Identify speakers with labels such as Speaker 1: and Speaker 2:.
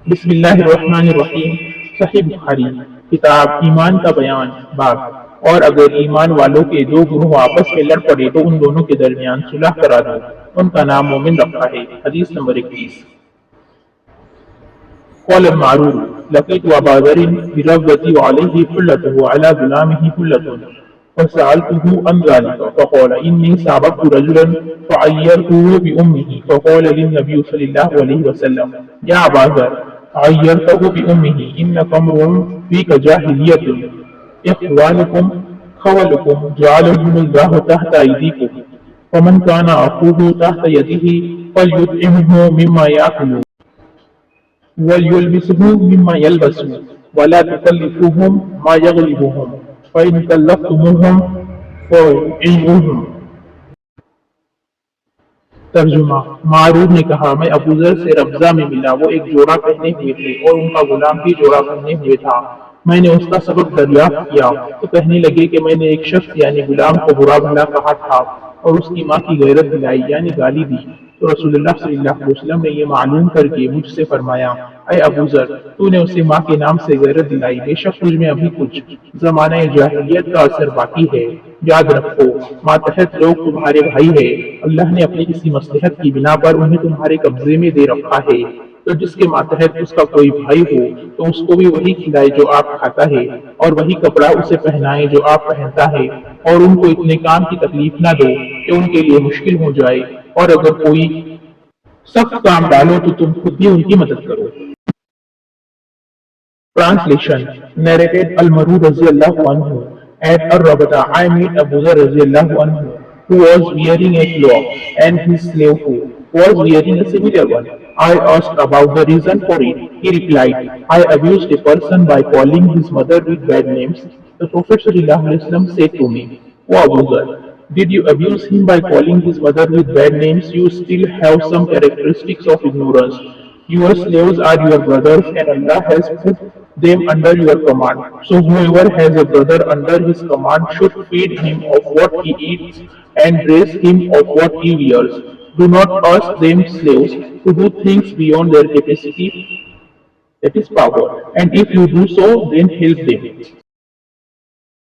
Speaker 1: بسم اللہ الرحمن الرحیم۔ صحیح بخاری کتاب ایمان کا بیان باب۔ اور اگر ایمان والوں کے دو گروہ آپس میں لڑ پڑے تو ان دونوں کے درمیان صلح کرا دو، ان کا نام مومن رکھا ہے۔ حدیث نمبر 21۔ قال المعرور لقيت أبا ذر بربوة وعليه حلة وعلى غلامه حلة فسألته عن ذلك فقال إني سابقت رجلا فعيرته بأمه فقال للنبي صلى الله عليه وسلم يا أبا ذر عيرته بأمه إنك امرؤ فيك جاهلية إخوانكم خولكم جعلهم الله تحت أيديكم فمن كان أخوه تحت يده فليطعمه مما يأكل وَلْيُلْبِسْهُ مِمَّا يَلْبَسُ وَلَا تُكَلِّفُوهُمْ مَا يَغْلِبُهُمْ فَإِنْ كَلَّفْتُمُوهُمْ فَأَطِيعُوهُمْ۔ ترجمہ۔ معروف نے کہا میں ابو ذر سے ربضہ میں ملا، وہ ایک جوڑا پہنے ہوئے تھے اور ان کا غلام بھی جوڑا پہنے ہوئے تھا۔ میں نے اس کا سبق دریافت کیا تو کہنے لگے کہ میں نے ایک شخص یعنی غلام کو برا بھلا کہا تھا اور اس کی ماں کی غیرت دلائی یعنی گالی دی، تو رسول اللہ صلی اللہ علیہ وسلم نے یہ معلوم کر کے مجھ سے فرمایا اے ابو ذر تو نے اسے ماں کے نام سے غیرت دلائی، بے شک تجھ میں ابھی کچھ زمانہ جاہلیت کا اثر باقی ہے۔ یاد رکھو ماتحت لوگ تمہارے بھائی ہے، اللہ نے اپنی کسی مصلحت کی بنا پر انہیں تمہارے قبضے میں دے رکھا ہے، تو جس کے ماتحت اس کا کوئی بھائی ہو تو اس کو بھی وہی کھلائے جو آپ کھاتا ہے اور وہی کپڑا اسے پہنائے جو آپ پہنتا ہے، اور ان کو اتنے کام کی تکلیف نہ دو کہ ان کے لیے مشکل ہو جائے، اور اگر کوئی سخت کام ڈالو تو تم خود بھی ان کی مدد کرو۔ Translation narrated Al-Maru Radiyallahu anhu at Ar-Rabada I met Abu Dharr Radiyallahu anhu who was wearing a cloak and his slave who was wearing a similar one. I asked about the reason for it. He replied, I abused a person by calling his mother with bad names. The Prophet ﷺ said to me, O Abu Dharr, did you abuse him by calling his mother with bad names? You still have some characteristics of ignorance. Your slaves are your brothers and Allah has put them under your command. So whoever has a brother under his command should feed him of what he eats and dress him of what he wears. Do not ask them slaves to do things beyond their capacity, that is power. And if you do so, then help them.